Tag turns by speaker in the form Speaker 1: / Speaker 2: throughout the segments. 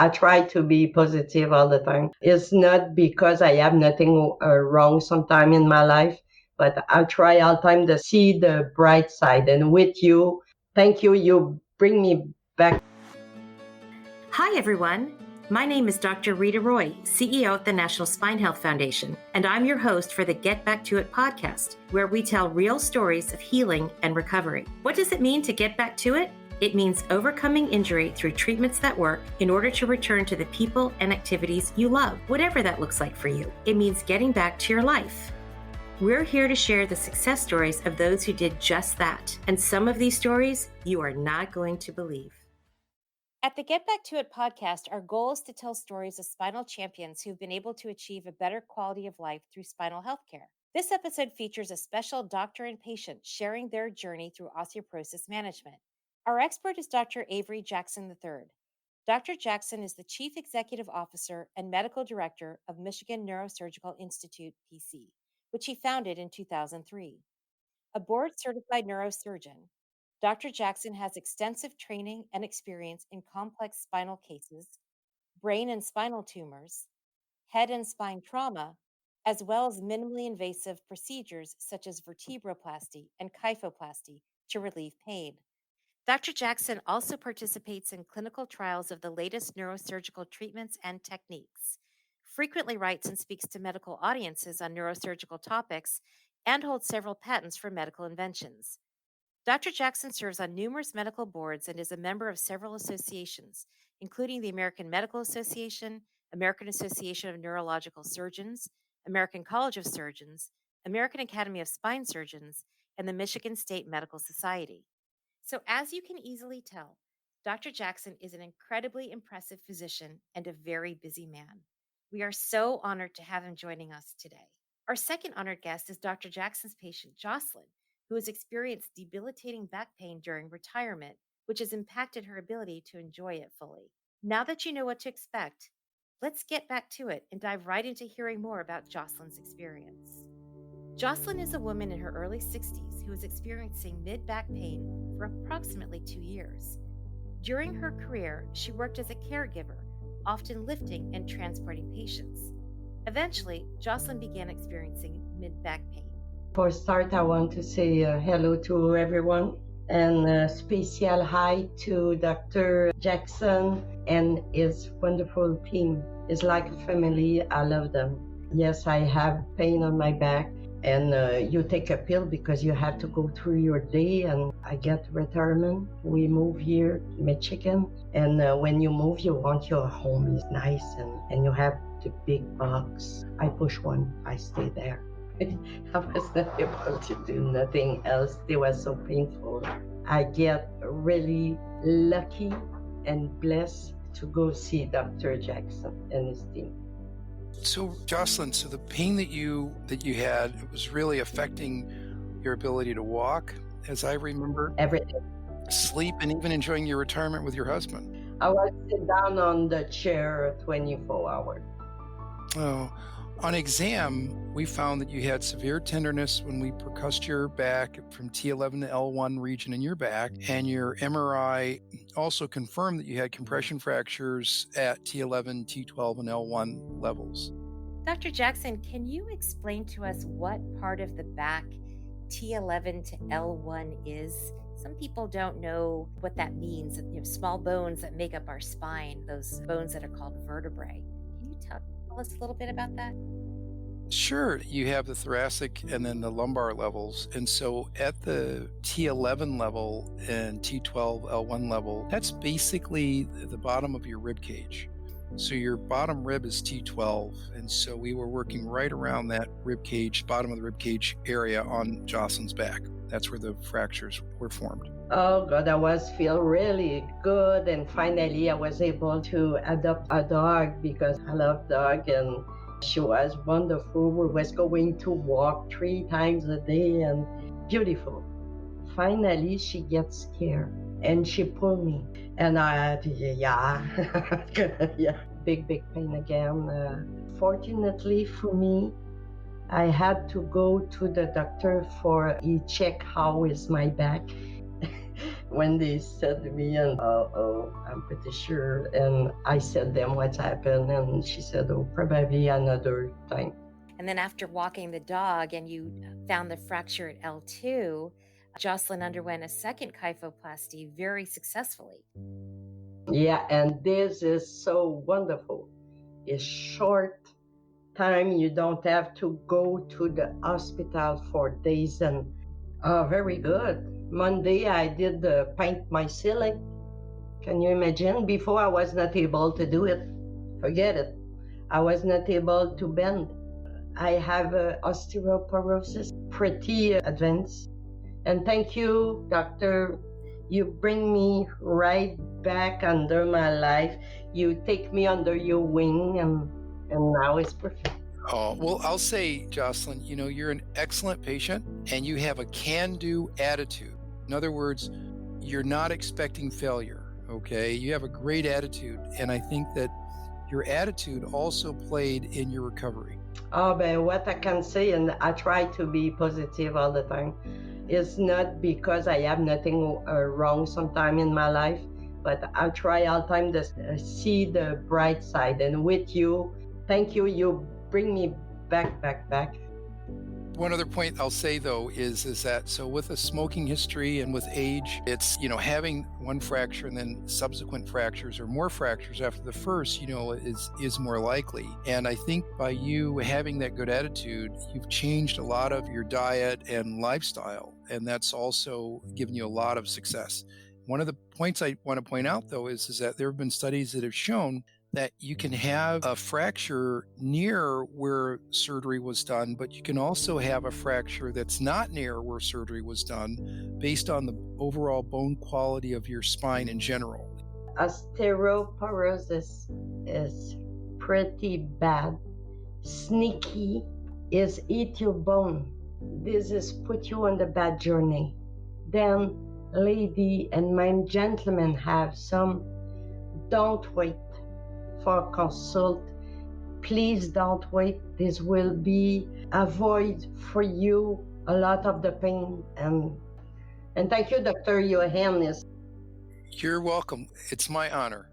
Speaker 1: I try to be positive all the time. It's not because I have nothing wrong sometime in my life, but I try all the time to see the bright side. And with you, thank you. You bring me back.
Speaker 2: Hi, everyone. My name is Dr. Rita Roy, CEO of the National Spine Health Foundation, and I'm your host for the Get Back to It podcast, where we tell real stories of healing and recovery. What does it mean to get back to it? It means overcoming injury through treatments that work in order to return to the people and activities you love, whatever that looks like for you. It means getting back to your life. We're here to share the success stories of those who did just that, and some of these stories you are not going to believe. At the Get Back to It podcast, our goal is to tell stories of spinal champions who've been able to achieve a better quality of life through spinal health care. This episode features a special doctor and patient sharing their journey through osteoporosis management. Our expert is Dr. Avery Jackson III. Dr. Jackson is the Chief Executive Officer and Medical Director of Michigan Neurosurgical Institute, PC, which he founded in 2003. A board-certified neurosurgeon, Dr. Jackson has extensive training and experience in complex spinal cases, brain and spinal tumors, head and spine trauma, as well as minimally invasive procedures such as vertebroplasty and kyphoplasty to relieve pain. Dr. Jackson also participates in clinical trials of the latest neurosurgical treatments and techniques, frequently writes and speaks to medical audiences on neurosurgical topics, and holds several patents for medical inventions. Dr. Jackson serves on numerous medical boards and is a member of several associations, including the American Medical Association, American Association of Neurological Surgeons, American College of Surgeons, American Academy of Spine Surgeons, and the Michigan State Medical Society. So, as you can easily tell, Dr. Jackson is an incredibly impressive physician and a very busy man. We are so honored to have him joining us today. Our second honored guest is Dr. Jackson's patient, Jocelyne, who has experienced debilitating back pain during retirement, which has impacted her ability to enjoy it fully. Now that you know what to expect, let's get back to it and dive right into hearing more about Jocelyne's experience. Jocelyne is a woman in her early 60s who is experiencing mid-back pain for approximately 2 years. During her career, she worked as a caregiver, often lifting and transporting patients. Eventually, Jocelyne began experiencing mid-back pain.
Speaker 1: For start, I want to say hello to everyone and a special hi to Dr. Jackson and his wonderful team. It's like a family. I love them. Yes, I have pain on my back, and you take a pill because you have to go through your day, and I get retirement. We move here to Michigan, and when you move, you want your home is nice, and you have the big box. I push one, I stay there. I was not able to do nothing else. It was so painful. I get really lucky and blessed to go see Dr. Jackson and his team.
Speaker 3: So, Jocelyne, so the pain that you had, it was really affecting your ability to walk, as I remember,
Speaker 1: Everything.
Speaker 3: sleep, and even enjoying your retirement with your husband.
Speaker 1: I was sit down on the chair 24 hours.
Speaker 3: Oh, on exam, we found that you had severe tenderness when we percussed your back from T11 to L1 region in your back, and your MRI also confirmed that you had compression fractures at T11, T12, and L1 levels.
Speaker 2: Dr. Jackson, can you explain to us what part of the back T11 to L1 is? Some people don't know what that means. Small bones that make up our spine, those bones that are called vertebrae. Can you tell us a little bit about that?
Speaker 3: Sure. You have the thoracic and then the lumbar levels. And so at the T11 level and T12 L1 level, that's basically the bottom of your rib cage. So your bottom rib is T12. And so we were working right around that rib cage, bottom of the rib cage area on Jocelyne's back. That's where the fractures were formed.
Speaker 1: Oh God, I was feel really good, and finally I was able to adopt a dog because I love dog, and she was wonderful. We was going to walk 3 times a day and beautiful. Finally, she gets scared and she pulled me, and I yeah, big pain again. Fortunately for me, I had to go to the doctor for he check how is my back. when they said to me, and oh, I'm pretty sure. And I said them what's happened, and she said, oh, probably another time.
Speaker 2: And then after walking the dog and you found the fracture at L2, Jocelyn underwent a second kyphoplasty very successfully.
Speaker 1: Yeah, and this is so wonderful. It's short time. You don't have to go to the hospital for days. And very good. Monday, I did paint my ceiling. Can you imagine? Before, I was not able to do it. Forget it. I was not able to bend. I have osteoporosis, pretty advanced. And thank you, doctor. You bring me right back under my life. You take me under your wing, and now it's perfect.
Speaker 3: Oh, well, I'll say, Jocelyn, you're an excellent patient and you have a can-do attitude. In other words, you're not expecting failure, okay? You have a great attitude, and I think that your attitude also played in your recovery.
Speaker 1: Oh, but what I can say, and I try to be positive all the time, it's not because I have nothing wrong sometime in my life, but I try all the time to see the bright side. And with you, thank you, you bring me back.
Speaker 3: One other point I'll say, though, is that so with a smoking history and with age, it's, having one fracture and then subsequent fractures or more fractures after the first, is more likely. And I think by you having that good attitude, you've changed a lot of your diet and lifestyle, and that's also given you a lot of success. One of the points I want to point out, though, is that there have been studies that have shown that you can have a fracture near where surgery was done, but you can also have a fracture that's not near where surgery was done based on the overall bone quality of your spine in general.
Speaker 1: Osteoporosis is pretty bad. Sneaky is eat your bone. This is put you on the bad journey. Then, lady and my gentlemen have some, don't wait for a consult. Please don't wait. This will be avoid for you a lot of the pain. And thank you, Dr. Johannes.
Speaker 3: You're welcome. It's my honor.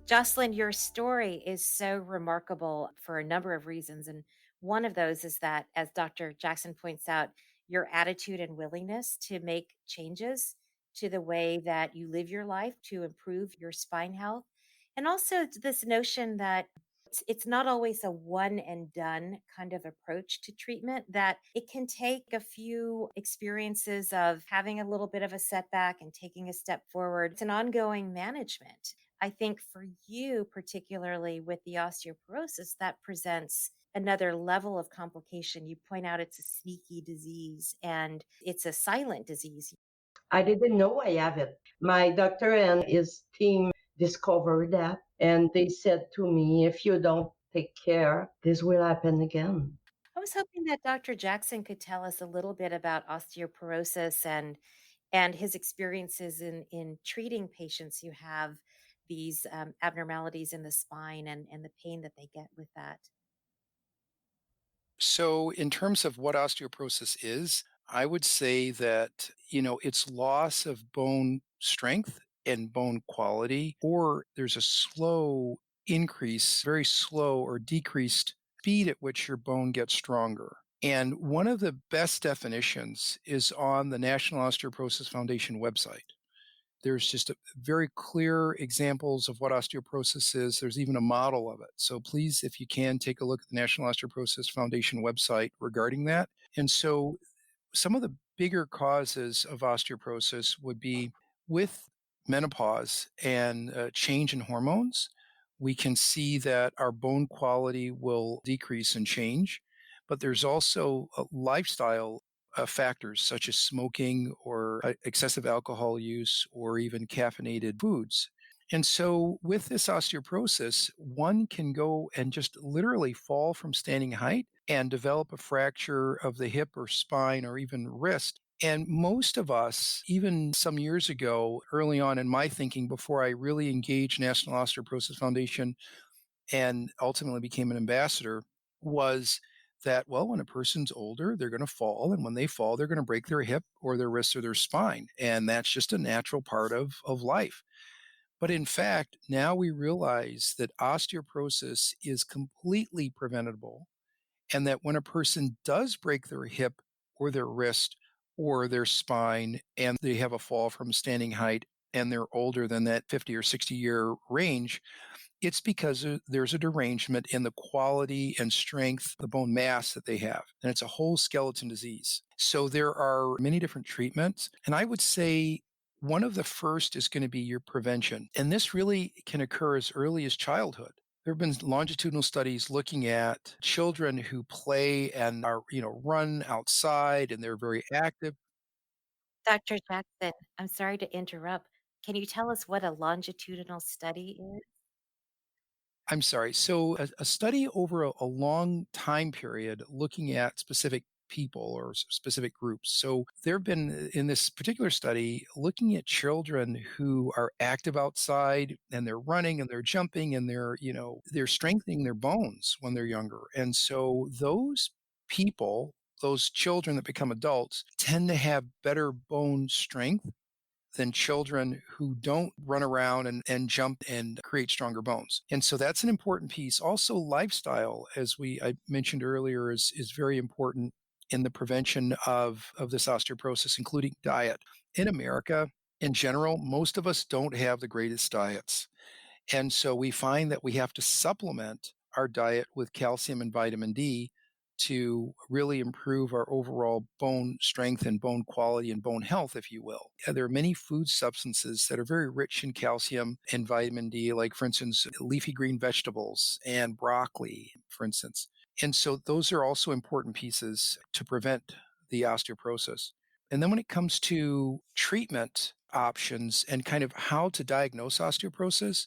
Speaker 2: Jocelyn, your story is so remarkable for a number of reasons. And one of those is that, as Dr. Jackson points out, your attitude and willingness to make changes to the way that you live your life to improve your spine health. And also this notion that it's not always a one and done kind of approach to treatment, that it can take a few experiences of having a little bit of a setback and taking a step forward. It's an ongoing management. I think for you, particularly with the osteoporosis, that presents another level of complication. You point out it's a sneaky disease and it's a silent disease.
Speaker 1: I didn't know I have it. My doctor and his team discovered that, and they said to me, if you don't take care, this will happen again.
Speaker 2: I was hoping that Dr. Jackson could tell us a little bit about osteoporosis and his experiences in treating patients who have these abnormalities in the spine and the pain that they get with that.
Speaker 3: So in terms of what osteoporosis is, I would say that, it's loss of bone strength and bone quality, or there's a slow increase, very slow or decreased speed at which your bone gets stronger. And one of the best definitions is on the National Osteoporosis Foundation website. There's just very clear examples of what osteoporosis is. There's even a model of it. So please, if you can, take a look at the National Osteoporosis Foundation website regarding that. And so some of the bigger causes of osteoporosis would be with menopause and change in hormones. We can see that our bone quality will decrease and change, but there's also lifestyle factors such as smoking or excessive alcohol use or even caffeinated foods. And so with this osteoporosis, one can go and just literally fall from standing height and develop a fracture of the hip or spine or even wrist. And most of us, even some years ago, early on in my thinking, before I really engaged National Osteoporosis Foundation and ultimately became an ambassador, was that, well, when a person's older, they're going to fall. And when they fall, they're going to break their hip or their wrist or their spine. And that's just a natural part of life. But in fact, now we realize that osteoporosis is completely preventable, and that when a person does break their hip or their wrist or their spine and they have a fall from standing height and they're older than that 50 or 60-year range, it's because there's a derangement in the quality and strength of the bone mass that they have. And it's a whole skeleton disease. So there are many different treatments. And I would say one of the first is going to be your prevention. And this really can occur as early as childhood. There have been longitudinal studies looking at children who play and are, run outside and they're very active.
Speaker 2: Dr. Jackson, I'm sorry to interrupt. Can you tell us what a longitudinal study is?
Speaker 3: I'm sorry. So a study over a long time period looking at specific people or specific groups. So there have been in this particular study looking at children who are active outside and they're running and they're jumping and they're strengthening their bones when they're younger. And so those people, those children that become adults tend to have better bone strength than children who don't run around and jump and create stronger bones. And so that's an important piece. Also, lifestyle, as I mentioned earlier, is very important in the prevention of this osteoporosis, including diet. In America, in general, most of us don't have the greatest diets. And so we find that we have to supplement our diet with calcium and vitamin D to really improve our overall bone strength and bone quality and bone health, if you will. There are many food substances that are very rich in calcium and vitamin D, like, for instance, leafy green vegetables and broccoli, for instance. And so those are also important pieces to prevent the osteoporosis. And then when it comes to treatment options and kind of how to diagnose osteoporosis,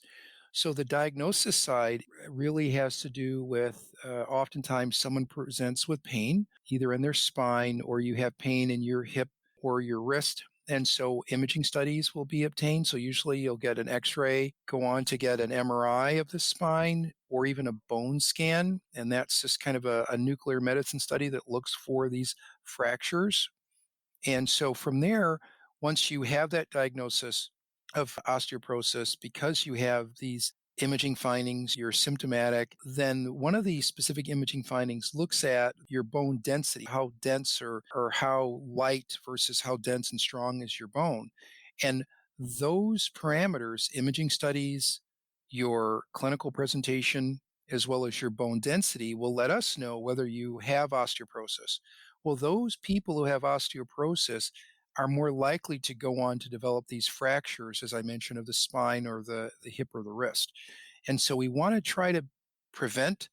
Speaker 3: so the diagnosis side really has to do with oftentimes someone presents with pain, either in their spine or you have pain in your hip or your wrist. And so imaging studies will be obtained. So usually you'll get an x-ray, go on to get an MRI of the spine or even a bone scan. And that's just kind of a nuclear medicine study that looks for these fractures. And so from there, once you have that diagnosis of osteoporosis, because you have these imaging findings, you're symptomatic, then one of the specific imaging findings looks at your bone density, how dense or how light versus how dense and strong is your bone. And those parameters, imaging studies, your clinical presentation, as well as your bone density, will let us know whether you have osteoporosis. Well, those people who have osteoporosis are more likely to go on to develop these fractures, as I mentioned, of the spine or the hip or the wrist. And so we want to try to prevent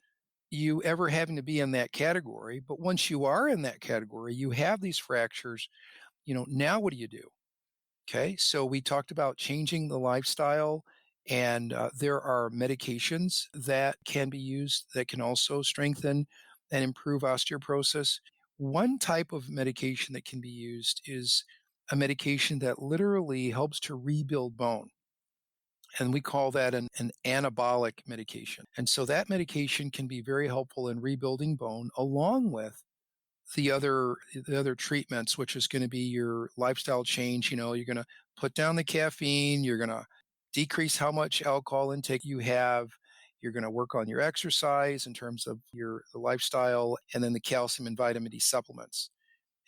Speaker 3: you ever having to be in that category. But once you are in that category, you have these fractures, now what do you do? Okay, so we talked about changing the lifestyle, and there are medications that can be used that can also strengthen and improve osteoporosis. One type of medication that can be used is a medication that literally helps to rebuild bone. And we call that an anabolic medication. And so that medication can be very helpful in rebuilding bone, along with the other treatments, which is going to be your lifestyle change. You're going to put down the caffeine, you're going to decrease how much alcohol intake you have, you're going to work on your exercise in terms of the lifestyle, and then the calcium and vitamin D supplements.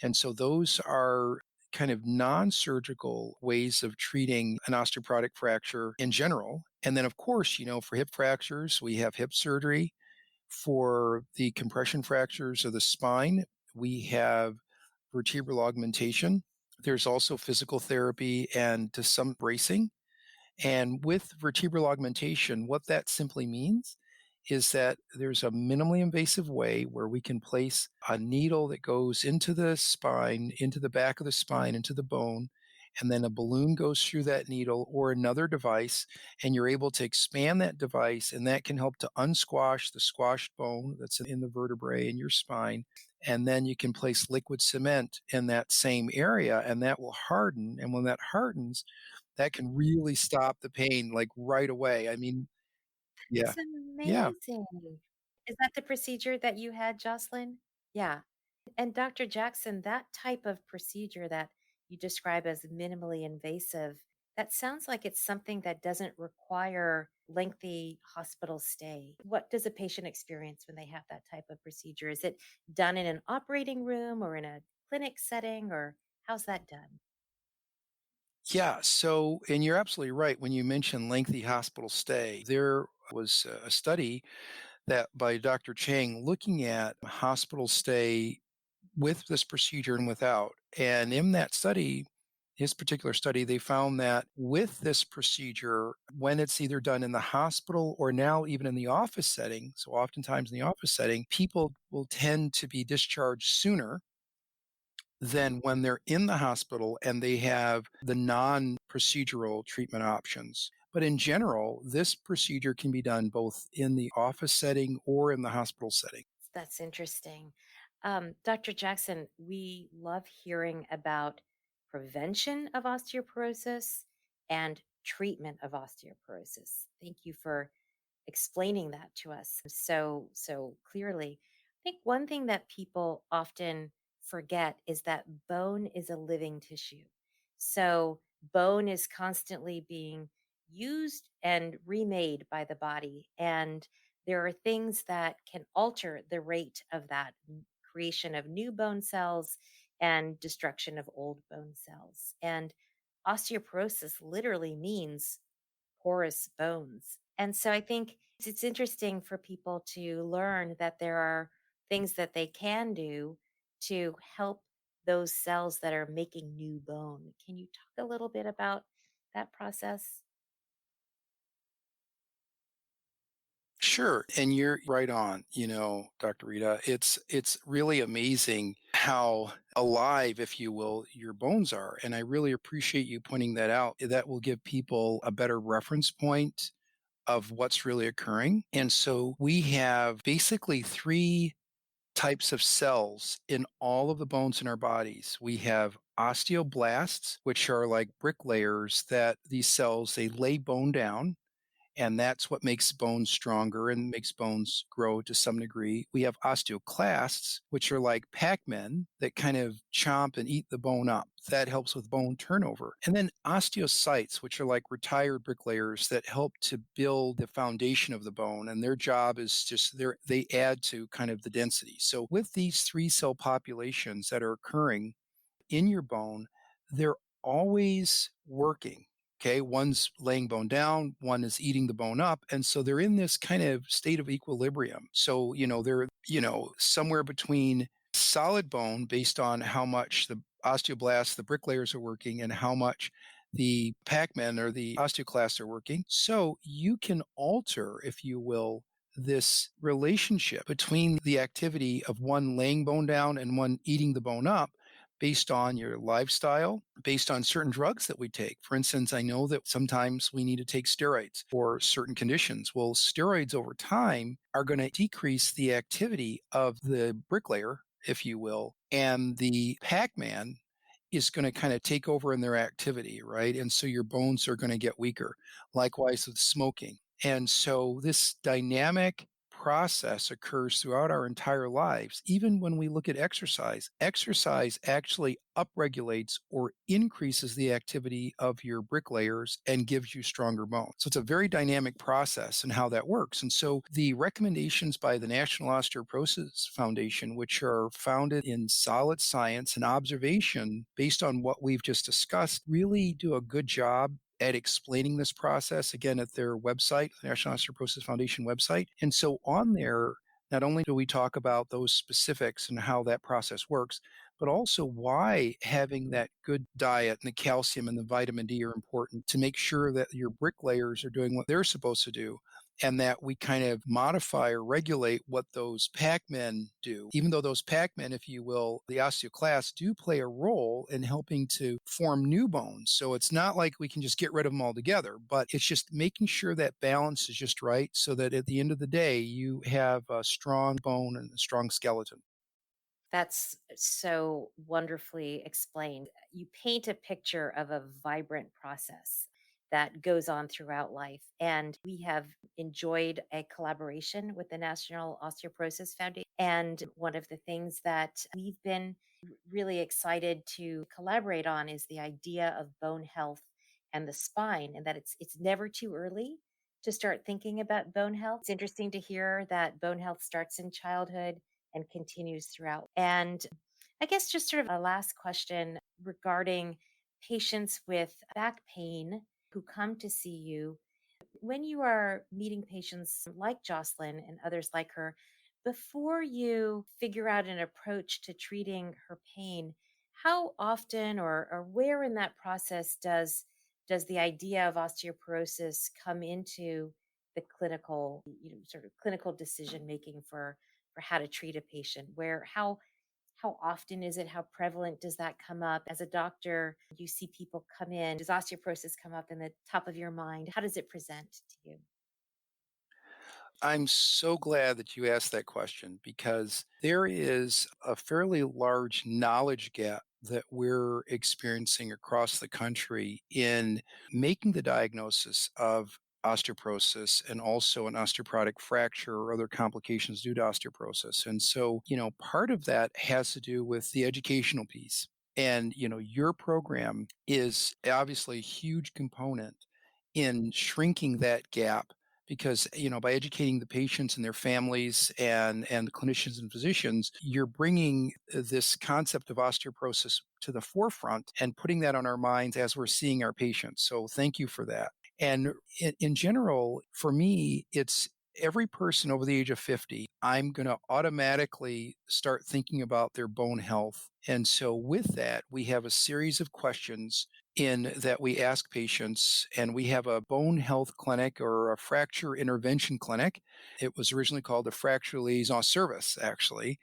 Speaker 3: And so those are kind of non-surgical ways of treating an osteoporotic fracture in general. And then, of course, for hip fractures, we have hip surgery. For the compression fractures of the spine, we have vertebral augmentation. There's also physical therapy and to some bracing. And with vertebral augmentation, what that simply means is that there's a minimally invasive way where we can place a needle that goes into the spine, into the back of the spine, into the bone, and then a balloon goes through that needle or another device, and you're able to expand that device, and that can help to unsquash the squashed bone that's in the vertebrae in your spine. And then you can place liquid cement in that same area, and that will harden. And when that hardens, that can really stop the pain like right away. I mean, yeah.
Speaker 2: That's
Speaker 3: Yeah.
Speaker 2: amazing. Is that the procedure that you had, Jocelyn? Yeah. And Dr. Jackson, that type of procedure that you describe as minimally invasive, that sounds like it's something that doesn't require lengthy hospital stay. What does a patient experience when they have that type of procedure? Is it done in an operating room or in a clinic setting, or how's that done?
Speaker 3: Yeah. So, and you're absolutely right. When you mention lengthy hospital stay, there was a study that by Dr. Chang looking at hospital stay with this procedure and without. And in that study, his particular study, they found that with this procedure, when it's either done in the hospital or now even in the office setting, so oftentimes in the office setting, people will tend to be discharged sooner than when they're in the hospital and they have the non procedural treatment options. But in general, this procedure can be done both in the office setting or in the hospital setting.
Speaker 2: That's interesting. Dr. Jackson, we love hearing about prevention of osteoporosis and treatment of osteoporosis. Thank you for explaining that to us so clearly. I think one thing that people often forget is that bone is a living tissue. So bone is constantly being used and remade by the body, and there are things that can alter the rate of that creation of new bone cells and destruction of old bone cells. And osteoporosis literally means porous bones. And so I think it's interesting for people to learn that there are things that they can do to help those cells that are making new bone. Can you talk a little bit about that process?
Speaker 3: Sure, and you're right on, Dr. Rita. It's really amazing how alive, if you will, your bones are. And I really appreciate you pointing that out. That will give people a better reference point of what's really occurring. And so we have basically three types of cells in all of the bones in our bodies. We have osteoblasts, which are like bricklayers that these cells, they lay bone down, and that's what makes bones stronger and makes bones grow to some degree. We have osteoclasts, which are like Pac-Men that kind of chomp and eat the bone up. That helps with bone turnover. And then osteocytes, which are like retired bricklayers that help to build the foundation of the bone. And their job is just they add to kind of the density. So with these three cell populations that are occurring in your bone, they're always working. Okay, one's laying bone down, one is eating the bone up. And so they're in this kind of state of equilibrium. So, they're, somewhere between solid bone based on how much the osteoblasts, the bricklayers are working, and how much the Pac-Men or the osteoclasts are working. So you can alter, if you will, this relationship between the activity of one laying bone down and one eating the bone up based on your lifestyle, based on certain drugs that we take. For instance, I know that sometimes we need to take steroids for certain conditions. Well, steroids over time are going to decrease the activity of the bricklayer, if you will, and the Pac-Man is going to kind of take over in their activity, right? And so your bones are going to get weaker. Likewise with smoking. And so this dynamic process occurs throughout our entire lives. Even when we look at exercise, exercise actually upregulates or increases the activity of your bricklayers and gives you stronger bones. So it's a very dynamic process in how that works. And so the recommendations by the National Osteoporosis Foundation, which are founded in solid science and observation based on what we've just discussed, really do a good job at explaining this process, again, at their website, the National Osteoporosis Foundation website. And so on there, not only do we talk about those specifics and how that process works, but also why having that good diet and the calcium and the vitamin D are important to make sure that your bricklayers are doing what they're supposed to do, and that we kind of modify or regulate what those Pac-Men do. Even though those Pac-Men, if you will, the osteoclasts, do play a role in helping to form new bones. So it's not like we can just get rid of them altogether, but it's just making sure that balance is just right so that at the end of the day, you have a strong bone and a strong skeleton.
Speaker 2: That's so wonderfully explained. You paint a picture of a vibrant process. that goes on throughout life. And we have enjoyed a collaboration with the National Osteoporosis Foundation. And one of the things that we've been really excited to collaborate on is the idea of bone health and the spine, and that it's never too early to start thinking about bone health. It's interesting to hear that bone health starts in childhood and continues throughout. And I guess just sort of a last question regarding patients with back pain who come to see you. When you are meeting patients like Jocelyn and others like her, before you figure out an approach to treating her pain, how often or where in that process does the idea of osteoporosis come into the clinical, sort of clinical decision making for how to treat a patient? Where how often is it? How prevalent does that come up? As a doctor, you see people come in. Does osteoporosis come up in the top of your mind? How does it present to you?
Speaker 3: I'm so glad that you asked that question because there is a fairly large knowledge gap that we're experiencing across the country in making the diagnosis of osteoporosis and also an osteoporotic fracture or other complications due to osteoporosis. And so, part of that has to do with the educational piece. And, your program is obviously a huge component in shrinking that gap because by educating the patients and their families and the clinicians and physicians, you're bringing this concept of osteoporosis to the forefront and putting that on our minds as we're seeing our patients. So thank you for that. And in general, for me, it's every person over the age of 50, I'm going to automatically start thinking about their bone health. And so with that, we have a series of questions in that we ask patients, and we have a bone health clinic or a fracture intervention clinic. It was originally called the Fracture Liaison Service, actually.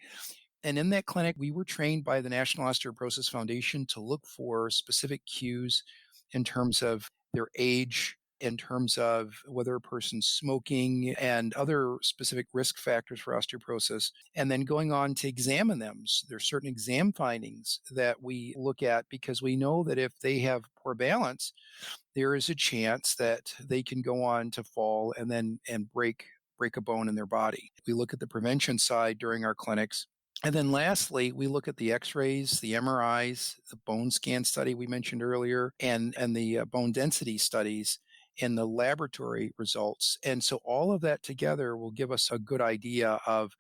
Speaker 3: And in that clinic, we were trained by the National Osteoporosis Foundation to look for specific cues in terms of their age, in terms of whether a person's smoking and other specific risk factors for osteoporosis, and then going on to examine them. So there's certain exam findings that we look at because we know that if they have poor balance, there is a chance that they can go on to fall and break a bone in their body. We look at the prevention side during our clinics. And then lastly, we look at the x-rays, the MRIs, the bone scan study we mentioned earlier, and the bone density studies and the laboratory results. And so all of that together will give us a good idea of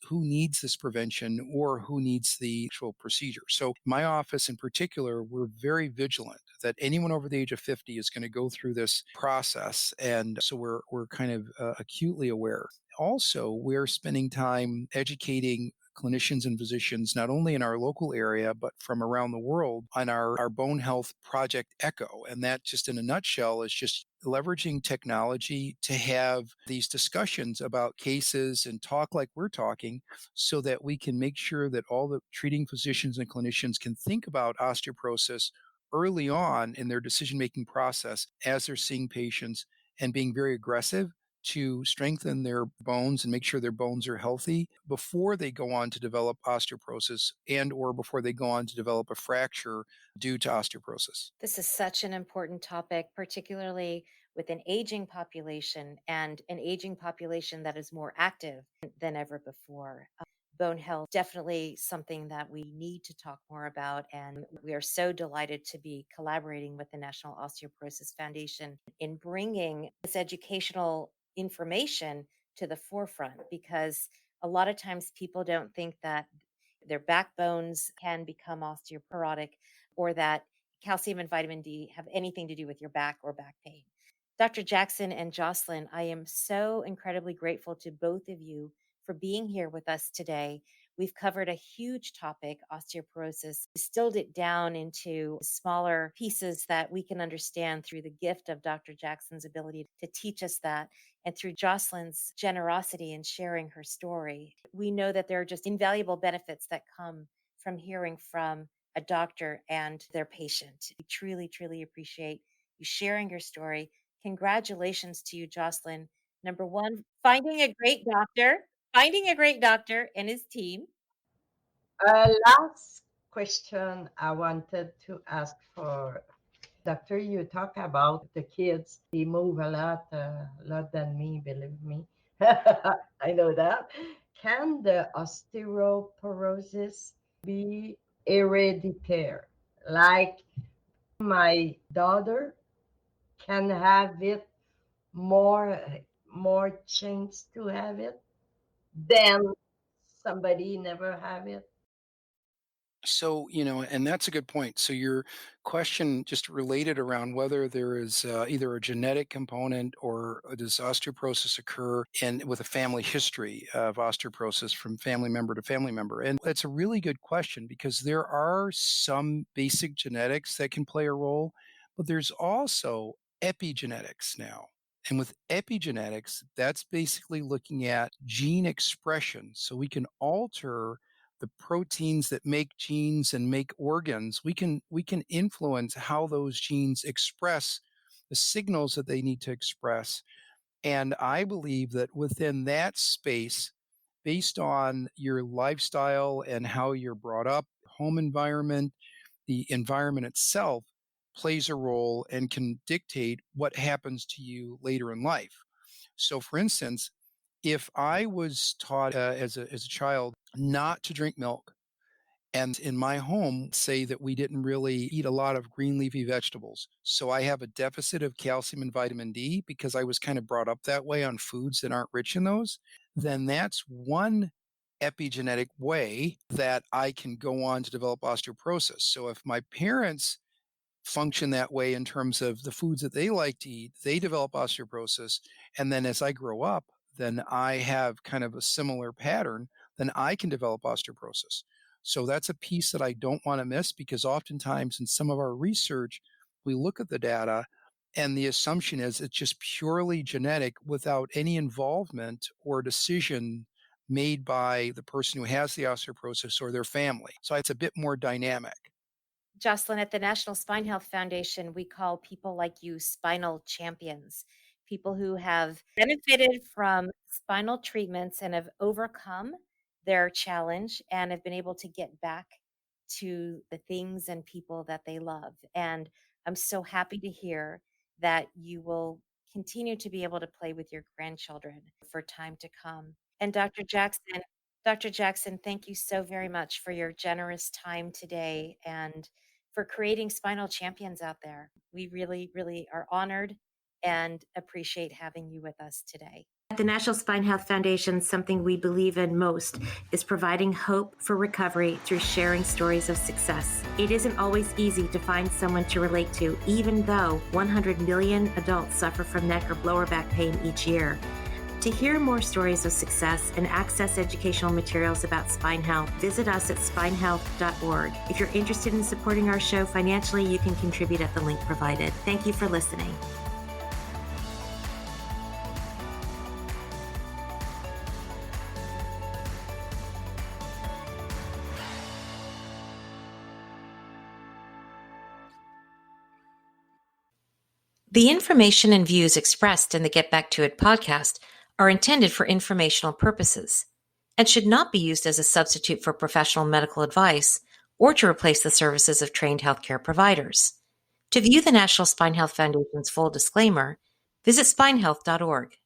Speaker 3: who needs this prevention or who needs the actual procedure. So my office in particular, we're very vigilant that anyone over the age of 50 is going to go through this process. And so we're kind of acutely aware. Also, we're spending time educating clinicians and physicians, not only in our local area, but from around the world on our bone health project ECHO. And that just in a nutshell is just leveraging technology to have these discussions about cases and talk like we're talking so that we can make sure that all the treating physicians and clinicians can think about osteoporosis early on in their decision-making process as they're seeing patients and being very aggressive to strengthen their bones and make sure their bones are healthy before they go on to develop osteoporosis and or before they go on to develop a fracture due to osteoporosis.
Speaker 2: This is such an important topic, particularly with an aging population and an aging population that is more active than ever before. Bone health, definitely something that we need to talk more about. And we are so delighted to be collaborating with the National Osteoporosis Foundation in bringing this educational information to the forefront, because a lot of times people don't think that their backbones can become osteoporotic or that calcium and vitamin D have anything to do with your back or back pain. Dr. Jackson and Jocelyn, I am so incredibly grateful to both of you for being here with us today. We've covered a huge topic, osteoporosis, distilled it down into smaller pieces that we can understand through the gift of Dr. Jackson's ability to teach us that, and through Jocelyn's generosity in sharing her story. We know that there are just invaluable benefits that come from hearing from a doctor and their patient. We truly, truly appreciate you sharing your story. Congratulations to you, Jocelyn. Number one, finding a great doctor and his team.
Speaker 1: Last question I wanted to ask for Doctor, you talk about the kids. They move a lot than me, believe me. I know that. Can the osteoporosis be hereditary? Like my daughter can have it more more chance to have it than somebody never have it.
Speaker 3: So, and that's a good point. So, your question just related around whether there is either a genetic component or does osteoporosis occur with a family history of osteoporosis from family member to family member. And it's a really good question because there are some basic genetics that can play a role, but there's also epigenetics now. And with epigenetics, that's basically looking at gene expression. So we can alter the proteins that make genes and make organs. We can influence how those genes express the signals that they need to express. And I believe that within that space, based on your lifestyle and how you're brought up, home environment, the environment itself plays a role and can dictate what happens to you later in life. So, for instance, if I was taught as a child not to drink milk, and in my home, say that we didn't really eat a lot of green leafy vegetables. So I have a deficit of calcium and vitamin D because I was kind of brought up that way on foods that aren't rich in those. Then that's one epigenetic way that I can go on to develop osteoporosis. So if my parents function that way in terms of the foods that they like to eat, they develop osteoporosis. And then as I grow up, then I have kind of a similar pattern, then I can develop osteoporosis. So that's a piece that I don't want to miss because oftentimes in some of our research, we look at the data and the assumption is it's just purely genetic without any involvement or decision made by the person who has the osteoporosis or their family. So it's a bit more dynamic.
Speaker 2: Jocelyn, at the National Spine Health Foundation, we call people like you spinal champions, people who have benefited from spinal treatments and have overcome their challenge and have been able to get back to the things and people that they love. And I'm so happy to hear that you will continue to be able to play with your grandchildren for time to come. And Dr. Jackson, thank you so very much for your generous time today and for creating spinal champions out there. We really, really are honored and appreciate having you with us today. At the National Spine Health Foundation, something we believe in most is providing hope for recovery through sharing stories of success. It isn't always easy to find someone to relate to, even though 100 million adults suffer from neck or lower back pain each year. To hear more stories of success and access educational materials about spine health, visit us at spinehealth.org. If you're interested in supporting our show financially, you can contribute at the link provided. Thank you for listening. The information and views expressed in the Get Back to It podcast are intended for informational purposes and should not be used as a substitute for professional medical advice or to replace the services of trained healthcare providers. To view the National Spine Health Foundation's full disclaimer, visit spinehealth.org.